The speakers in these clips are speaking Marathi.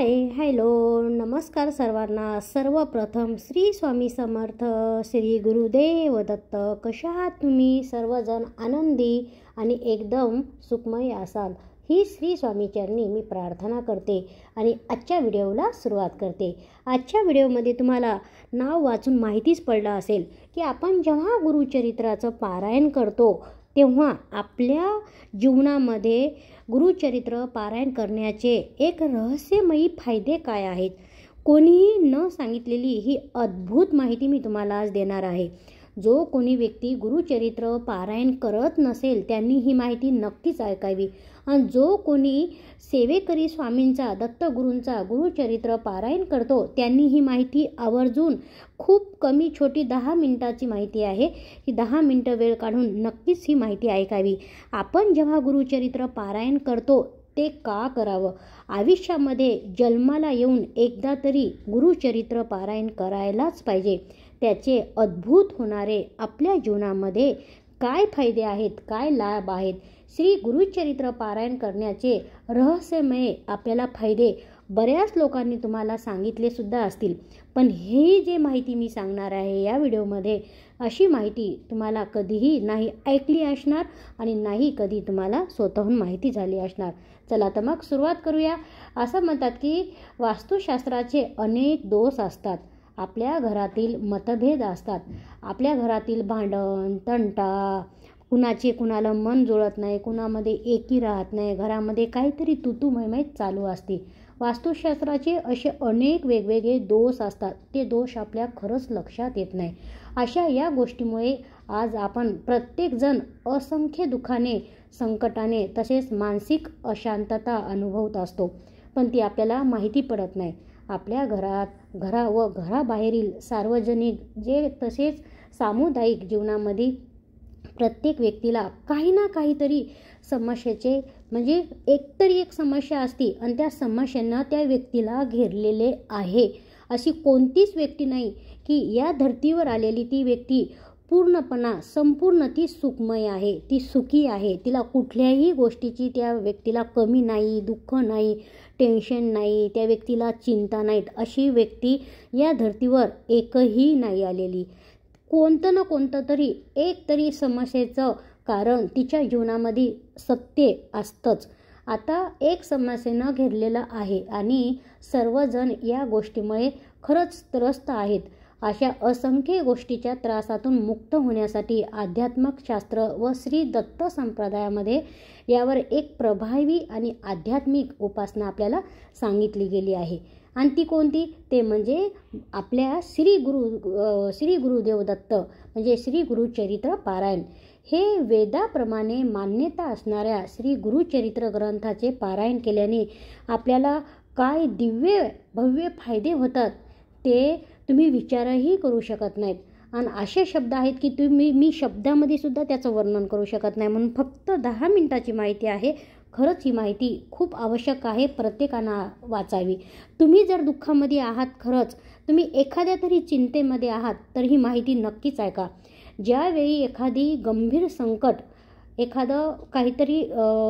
हॅलो नमस्कार सर्वांना। सर्वप्रथम श्री स्वामी समर्थ, श्री गुरुदेव दत्त। कशा आहात तुम्ही सर्वजण? आनंदी आणि एकदम सुखमय असाल ही श्री स्वामी चरणी मी प्रार्थना करते आणि आजच्या व्हिडिओला सुरुवात करते। आजच्या व्हिडिओमध्ये तुम्हाला नाव वाचून माहितीच पडलं असेल की आपण जेव्हा गुरुचरित्राचं पारायण करतो तेव्हा आपल्या जीवनामध्ये गुरुचरित्र पारायण करण्याचे एक रहस्यमयी फायदे काय आहेत, कोणीही न सांगितलेली ही अद्भुत माहिती मी तुम्हाला आज देणार आहे। जो कोणी व्यक्ती गुरुचरित्र पारायण करत नसेल त्यांनी ही माहिती नक्कीच ऐकावी आणि जो कोणी सेवेकरी स्वामींचा दत्तगुरूंचा गुरुचरित्र पारायण करतो त्यांनी ही माहिती आवर्जून, खूप कमी छोटी 10 मिनिटाची माहिती आहे, ही 10 मिनिटं वेळ काढून नक्कीच ही माहिती ऐकावी। आपण जेव्हा गुरुचरित्र पारायण करतो ते का करावं? आयुष्यामध्ये जन्माला येऊन एकदा तरी गुरुचरित्र पारायण करायलाच पाहिजे। त्याचे अद्भुत होणारे आपल्या जीवनामध्ये काय फायदे आहेत, काय लाभ आहेत, श्री गुरुचरित्र पारायण करण्याचे रहस्यमय आपल्याला फायदे बऱ्याच लोकांनी तुम्हाला सांगितले सुद्धा असतील, पण ही जे माहिती मी सांगणार आहे या व्हिडिओमध्ये अशी माहिती तुम्हाला कधीही नाही ऐकली असणार आणि नाही कधी तुम्हाला स्वतःहून माहिती झाली असणार। चला तर मग सुरुवात करूया। असं म्हणतात की वास्तुशास्त्राचे अनेक दोष असतात, आपल्या घरातील मतभेद असतात, आपल्या घरातील भांडण तंटा, कुणाचे कुणाला मन जुळत नाही, कुणामध्ये एकी राहत नाही, घरामध्ये काहीतरी तुतू मैमैत चालू असते। वास्तुशास्त्राचे असे अनेक वेगवेगळे दोष असतात, ते दोष आपल्या खरंच लक्षात येत नाही। अशा या गोष्टीमुळे आज आपण प्रत्येकजण असंख्य दुःखाने, संकटाने तसेच मानसिक अशांतता अनुभवत असतो, पण ती आपल्याला माहिती पडत नाही। आपल्या घरा व घराबाहेरील सार्वजनिक जे तसेच सामुदायिक जीवनामध्ये प्रत्येक व्यक्तीला काही ना काहीतरी समस्येचे म्हणजे एकतरी एक समस्या असते आणि त्या समस्येनं त्या व्यक्तीला घेरलेले आहे। अशी कोणतीच व्यक्ती नाही की या धर्तीवर आलेली ती व्यक्ती संपूर्ण ती सुखमय आहे, ती सुखी आहे, तिला कुठल्याही गोष्टीची त्या व्यक्तीला कमी नाही, दुःख नाही, टेन्शन नाही, त्या व्यक्तीला चिंता नाहीत। अशी व्यक्ती या धर्तीवर एकही नाही आलेली। कोणतं ना कोणतं तरी एक तरी समस्येचं कारण तिच्या जीवनामध्ये सत्य असतंच। आता एक समस्येनं घेरलेलं आहे आणि सर्वजण या गोष्टीमुळे खरंच त्रस्त आहेत। अशा असंख्य गोष्टीच्या त्रासातून मुक्त होण्यासाठी आध्यात्मिक शास्त्र व श्री दत्त संप्रदायामध्ये यावर एक प्रभावी आणि आध्यात्मिक उपासना आपल्याला सांगितली गेली आहे आणि ती कोणती? ते म्हणजे आपल्या श्री गुरुदेव दत्त म्हणजे श्री गुरुचरित्र पारायण। हे वेदाप्रमाणे मान्यता असणाऱ्या श्री गुरुचरित्र ग्रंथाचे पारायण केल्याने आपल्याला काय दिव्य भव्य फायदे होतात ते तुम्ही विचारही करू शकत नाहीत। आणि असे शब्द आहेत की मी शब्दामध्ये सुद्धा त्याचं वर्णन करू शकत नाही, म्हणून फक्त 10 मिनिटाची माहिती आहे। खरंच ही माहिती खूप आवश्यक आहे, प्रत्येकानं वाचावी। तुम्ही जर दुःखामध्ये आहात, खरंच तुम्ही एखाद्या तरी चिंतेमध्ये आहात तर ही माहिती नक्कीच ऐका। ज्यावेळी एखादी गंभीर संकट, एखादं काहीतरी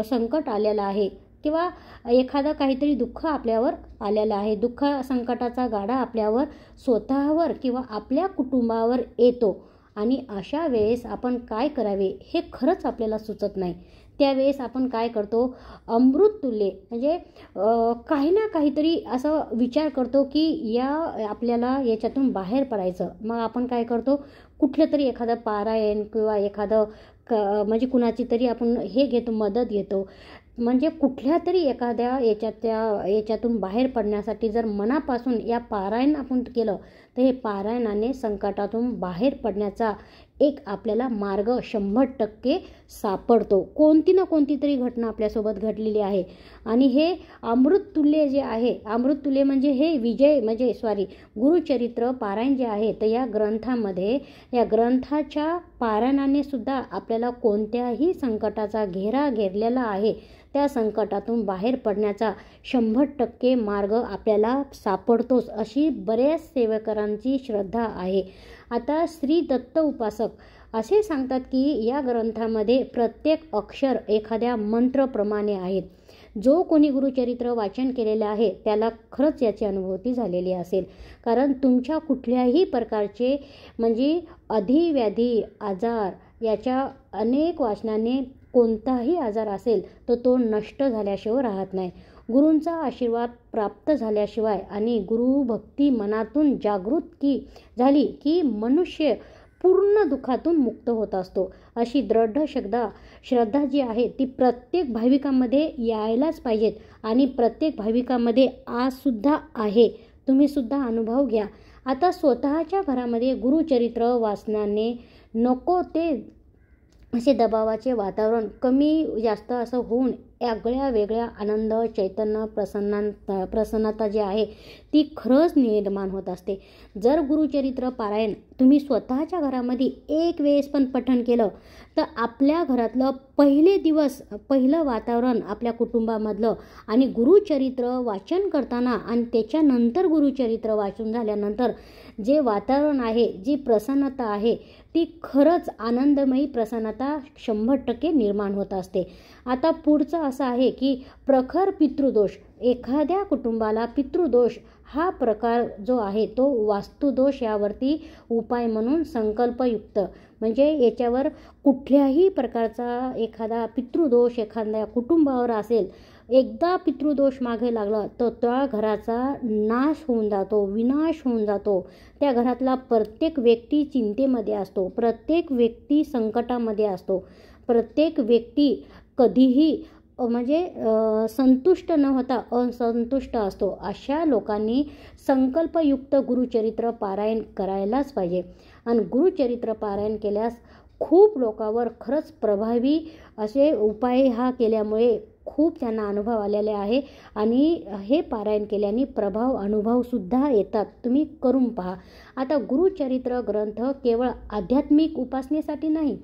संकट आलेलं आहे किंवा एखादं काहीतरी दुःख आपल्यावर आलेलं आहे, दुःख संकटाचा गाडा आपल्यावर स्वतःवर किंवा आपल्या कुटुंबावर येतो आणि अशा वेळेस आपण काय करावे हे खरंच आपल्याला सुचत नाही। त्यावेळेस आपण काय करतो? अमृततुल्य म्हणजे काही ना काहीतरी असं विचार करतो की आपल्याला याच्यातून बाहेर पडायचं। मग आपण काय करतो? कुठलं तरी एखादं पारायण किंवा एखादं म्हणजे कुणाची तरी आपण हे घेतो, मदत घेतो, म्हणजे कुठल्या तरी एखाद्या याच्यातून बाहेर पडण्यासाठी जर मनापासून या पारायण आपण केलं तर हे पारायणाने संकटातून बाहेर पडण्याचा एक आपल्याला मार्ग 100% सापडतो। कोणती ना कोणती तरी घटना आपल्यासोबत घडलेली आहे आणि हे अमृततुल्य जे आहे, अमृततुल्य म्हणजे हे गुरुचरित्र पारायण जे आहे तर या ग्रंथामध्ये, या ग्रंथाच्या पारायणाने सुद्धा आपल्याला कोणत्याही संकटाचा घेरा घेरलेला आहे त्या संकटातून बाहेर पडण्याचा 100% मार्ग आपल्याला सापडतोच, अशी बऱ्याच सेवकांची श्रद्धा आहे। आता श्री दत्त उपासक असे सांगतात की या ग्रंथामध्ये प्रत्येक अक्षर एखाद्या मंत्रप्रमाणे आहेत। जो कोणी गुरुचरित्र वाचन केलेलं आहे त्याला खरंच याची अनुभूती झालेली असेल. कारण तुमच्या कुठल्याही प्रकारचे म्हणजे अधिव्याधी आजार याच्या अनेक वाचनाने कोणताही आजार असेल तर तो नष्ट झाल्याशिवाय राहत नाही. गुरूंचा आशीर्वाद प्राप्त झाल्याशिवाय आणि गुरुभक्ती मनातून जागृत झाली की मनुष्य पूर्ण दुःखातून मुक्त होत असतो. अशी दृढ श्रद्धा जी आहे ती प्रत्येक भाविकामध्ये यायलाच पाहिजेत आणि प्रत्येक भाविकामध्ये आजसुद्धा आहे. तुम्ही सुद्धा अनुभव घ्या. आता स्वतःच्या घरामध्ये गुरुचरित्र वाचनाने नको ते असे दबावाचे वातावरण कमी जास्त असं होऊन आगळ्या वेगळ्या आनंद चैतन्य प्रसन्नता जी आहे ती खरंच निर्माण होत असते. जर गुरुचरित्र पारायण तुम्ही स्वतःच्या घरामध्ये एक वेळेस पण पठण केलं तर आपल्या घरातलं पहिलं वातावरण आपल्या कुटुंबामधलं आणि गुरुचरित्र वाचन करताना आणि त्याच्यानंतर गुरुचरित्र वाचून झाल्यानंतर जे वातावरण आहे जी प्रसन्नता आहे ती खरंच आनंदमयी प्रसन्नता 100% निर्माण होत असते. आता पुढचं असं आहे की प्रखर पितृदोष, एखाद्या कुटुंबाला पितृदोष हा प्रकार जो आहे तो वास्तुदोष यावरती उपाय म्हणून संकल्पयुक्त म्हणजे याच्यावर कुठल्याही प्रकारचा एखादा पितृदोष एखाद्या कुटुंबावर असेल, एकदा पितृदोष मागे लागला तर त्या घराचा नाश होऊन जातो, विनाश होऊन जातो. त्या घरातला प्रत्येक व्यक्ती चिंतेमध्ये असतो, प्रत्येक व्यक्ती संकटामध्ये असतो, प्रत्येक व्यक्ती कधीही म्हणजे संतुष्ट न होता असंतुष्ट असतो. अशा लोकांनी संकल्पयुक्त गुरुचरित्र पारायण करायलाच पाहिजे. आणि गुरुचरित्र पारायण केल्यास खूप लोकांवर खरंच प्रभावी असे उपाय हा केल्यामुळे खूप त्यांना अनुभव आलेले आहे आणि हे पारायण केल्याने अनुभवसुद्धा येतात. तुम्ही करून पहा. आता गुरुचरित्र ग्रंथ केवळ आध्यात्मिक उपासनेसाठी नाही,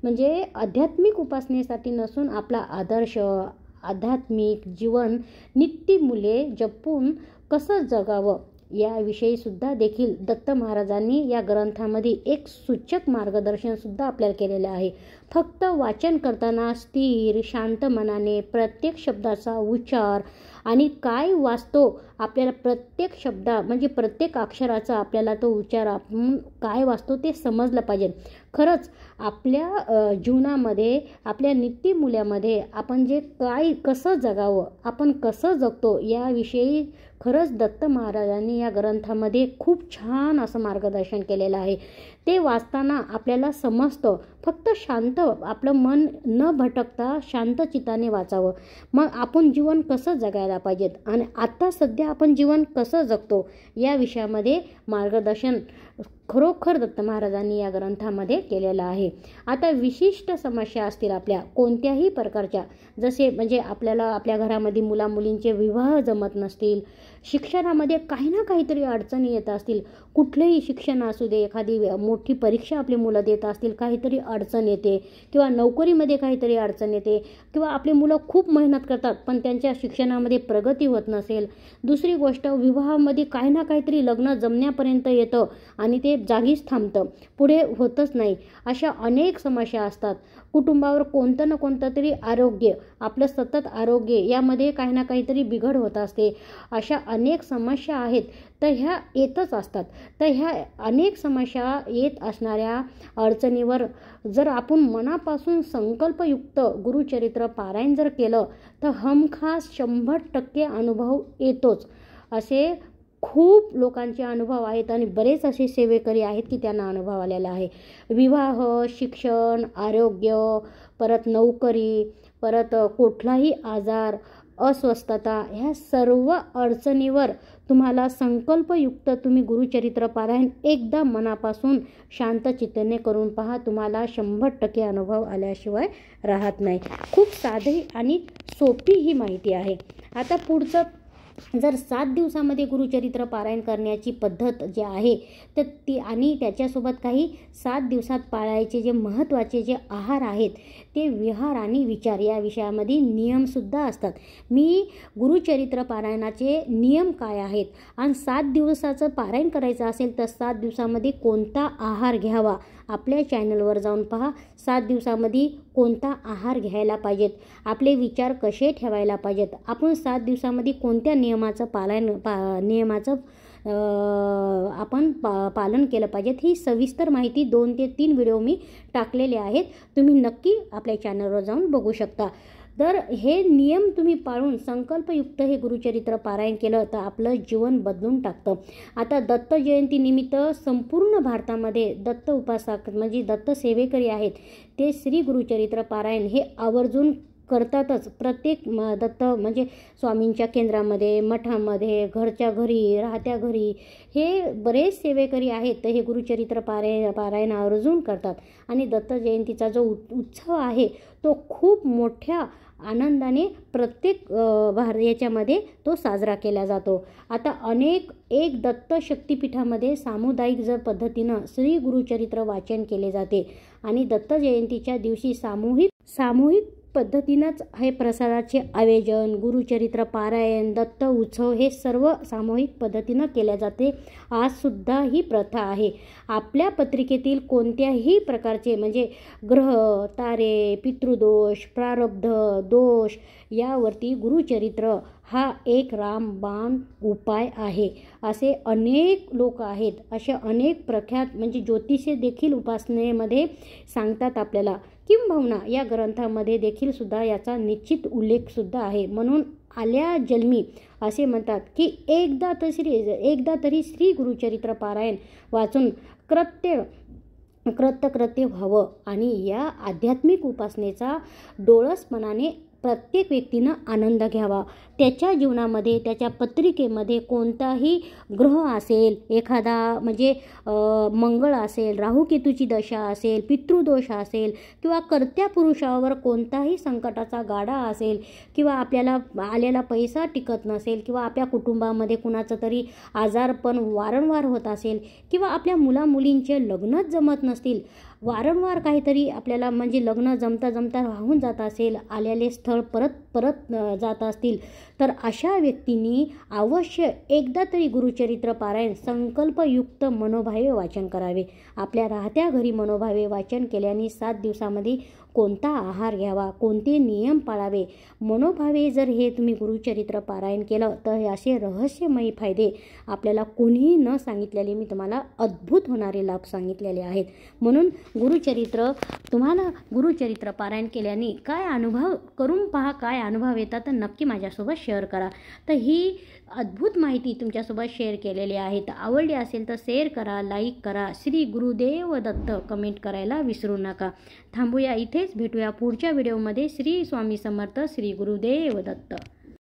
म्हणजे आध्यात्मिक उपासनेसाठी नसून आपला आदर्श आध्यात्मिक जीवन नित्यमूल्ये जपून कसं जगावं याविषयी सुद्धा देखील दत्त महाराजांनी या ग्रंथामध्ये एक सूचक मार्गदर्शन सुद्धा आपल्याला केलेलं आहे. फक्त वाचन करताना स्थिर शांत मनाने प्रत्येक शब्दाचा उच्चार आणि काय वाचतो आपल्याला प्रत्येक म्हणजे प्रत्येक अक्षराचा आपल्याला तो उच्चार आपण काय वाचतो ते समजलं पाहिजे. खरंच आपल्या जीवनामध्ये आपल्या नित्यमूल्यामध्ये आपण जे कसं जगावं आपण कसं जगतो याविषयी खरंच दत्त महाराजांनी या ग्रंथामध्ये खूप छान असं मार्गदर्शन केलेलं आहे. ते वाचताना आपल्याला समजतं. फक्त शांत आपलं मन न भटकता शांत चित्ताने वाचावं. मग आपण जीवन कसं जगायला पाहिजेत आणि आता सध्या आपण जीवन कसं जगतो या विषयामध्ये मार्गदर्शन खरोखर दत्त महाराजांनी या ग्रंथामध्ये केलेलं आहे. आता विशिष्ट समस्या असतील आपल्या कोणत्याही प्रकारच्या, जसे म्हणजे आपल्याला आपल्या घरामध्ये मुलामुलींचे विवाह जमत नसतील, शिक्षणामध्ये काही ना काहीतरी अडचणी येत असतील, कुठलेही शिक्षण असू दे, एखादी मोठी परीक्षा आपली मुलं देत असतील काहीतरी अडचण येते किंवा नोकरीमध्ये काहीतरी अडचण येते किंवा आपली मुलं खूप मेहनत करतात पण त्यांच्या शिक्षणामध्ये प्रगती होत नसेल. दुसरी गोष्ट विवाहामध्ये काही ना काहीतरी लग्न जमण्यापर्यंत येतं आणि ते जागीच थांबतं, पुढे होतच नाही. अशा अनेक समस्या असतात. कुटुंबावर कोणतं ना कोणतं तरी आरोग्य आपलं सतत आरोग्य यामध्ये काही ना काहीतरी बिघड होत असते. अशा अनेक समस्या आहेत तर ह्या येतच असतात. तर ह्या अनेक समस्या येत असणाऱ्या अडचणीवर जर आपण मनापासून संकल्पयुक्त गुरुचरित्र पारायण जर केलं तर हमखास 100% अनुभव येतोच. असे खूप लोकांचे अनुभव आहेत आणि बरेच असे सेवेकरी आहेत की त्यांना अनुभव आलेला आहे. विवाह, शिक्षण, आरोग्य, परत नोकरी, परत कुठलाही आजार, अस्वस्थता ह्या सर्व अडचणीवर तुम्हाला संकल्पयुक्त तुम्ही गुरुचरित्र पारायण एकदा मनापासून शांत चित्ताने करून पहा. तुम्हाला 100% अनुभव आल्याशिवाय राहत नाही. खूप साधी आणि सोपी ही माहिती आहे. आता पुढचं जर 7 दिवसामध्ये गुरुचरित्र पारायण करण्याची पद्धत जी आहे तर ती आणि त्याच्यासोबत काही 7 दिवसात पाळायचे जे महत्त्वाचे जे आहार आहेत ते विहार आणि विचार या विषयामध्ये नियमसुद्धा असतात. मी गुरुचरित्र पारायणाचे नियम काय आहेत आणि 7 दिवसाचं पारायण करायचं असेल तर 7 दिवसामध्ये कोणता आहार घ्यावा आपल्या चॅनलवर जाऊन पहा. 7 दिवसामध्ये कोणता आहार घ्यायला पाहिजेत, आपले विचार कसे ठेवायला पाहिजेत, आपण 7 दिवसामध्ये कोणत्या नियमाचं आपण पालन केलं पाहिजेत, ही सविस्तर माहिती 2 ते 3 व्हिडिओ मी टाकलेले आहेत. तुम्ही नक्की आपल्या चॅनलवर जाऊन बघू शकता. तर हे नियम तुम्ही पाळून संकल्पयुक्त हे गुरुचरित्र पारायण केलं तर आपलं जीवन बदलून टाकतं. आता दत्त जयंतीनिमित्त संपूर्ण भारतामध्ये दत्त उपासक म्हणजे दत्त सेवेकरी आहेत, ते श्री गुरुचरित्र पारायण हे आवर्जून करतातच. प्रत्येक दत्त म्हणजे स्वामींच्या केंद्रामध्ये, मठामध्ये, घरच्या घरी, राहत्या घरी हे बरेच सेवेकरी आहेत, तर हे गुरुचरित्र पारायण आवर्जून करतात. आणि दत्त जयंतीचा जो उत्सव आहे तो खूप मोठ्या आनंदाने प्रत्येक याच्यामध्ये तो साजरा केला जातो. आता एक दत्त शक्तिपीठामध्ये सामुदायिक जर पद्धतीनं श्री गुरुचरित्र वाचन केले जाते आणि दत्त जयंतीच्या दिवशी सामूहिक पद्धतीनंच हे प्रसादाचे आयोजन, गुरुचरित्र पारायण, दत्त उत्सव हे सर्व सामूहिक पद्धतीनं केले जाते. आजसुद्धा ही प्रथा आहे. आपल्या पत्रिकेतील कोणत्याही प्रकारचे म्हणजे ग्रह, तारे, पितृदोष, प्रारब्ध दोष यावरती गुरुचरित्र हा एक रामबाण उपाय आहे. असे अनेक लोक आहेत, असे अनेक प्रख्यात म्हणजे ज्योतिषे देखील उपासनेमध्ये सांगतात आपल्याला. किंबहुना या ग्रंथामध्ये देखील सुद्धा याचा निश्चित उल्लेख सुद्धा आहे. म्हणून आल्या जन्मी असे म्हणतात की एकदा तरी श्री गुरुचरित्र पारायण वाचून कृत्य व्हावं आणि या आध्यात्मिक उपासनेचा डोळसपणाने प्रत्येक व्यक्तीनं आनंद घ्यावा. त्याच्या जीवनामध्ये, त्याच्या पत्रिकेमध्ये कोणताही ग्रह असेल, एखादा म्हणजे मंगळ असेल, राहुकेतूची दशा असेल, पितृदोष असेल किंवा कर्त्या पुरुषावर कोणताही संकटाचा गाडा असेल किंवा आपल्याला आलेला पैसा टिकत नसेल किंवा आपल्या कुटुंबामध्ये कुणाचं तरी आजारपण वारंवार होत असेल किंवा आपल्या मुलामुलींचे लग्नच जमत नसतील, वारंवार काहीतरी आपल्याला म्हणजे लग्न जमता राहून जात असेल, आलेले स्थळ परत जात असतील, तर अशा व्यक्तींनी अवश्य एकदा तरी गुरुचरित्र पारायण संकल्पयुक्त मनोभावे वाचन करावे. आपल्या राहत्या घरी मनोभावे वाचन केल्याने 7 दिवसामध्ये कोणता आहार घ्यावा, कोणते नियम पाळावे, मनोभावे जर हे तुम्ही गुरुचरित्र पारायण केलं तर असे रहस्यमयी फायदे आपल्याला कोणीही न सांगितलेले मी तुम्हाला अद्भुत होणारे लाभ सांगितलेले आहेत. म्हणून तुम्हाला गुरुचरित्र पारायण केल्याने काय अनुभव करून पहा, काय अनुभव येतात तर नक्की माझ्यासोबत शेअर करा. तर ही अद्भुत माहिती तुमच्यासोबत शेअर केलेली आहे. तर आवडली असेल तर शेअर करा, लाईक करा. श्री गुरुदेव दत्त कमेंट करायला विसरू नका. थांबूया इथेच, भेटूया पुढच्या व्हिडिओमध्ये. श्री स्वामी समर्थ. श्री गुरुदेव दत्त.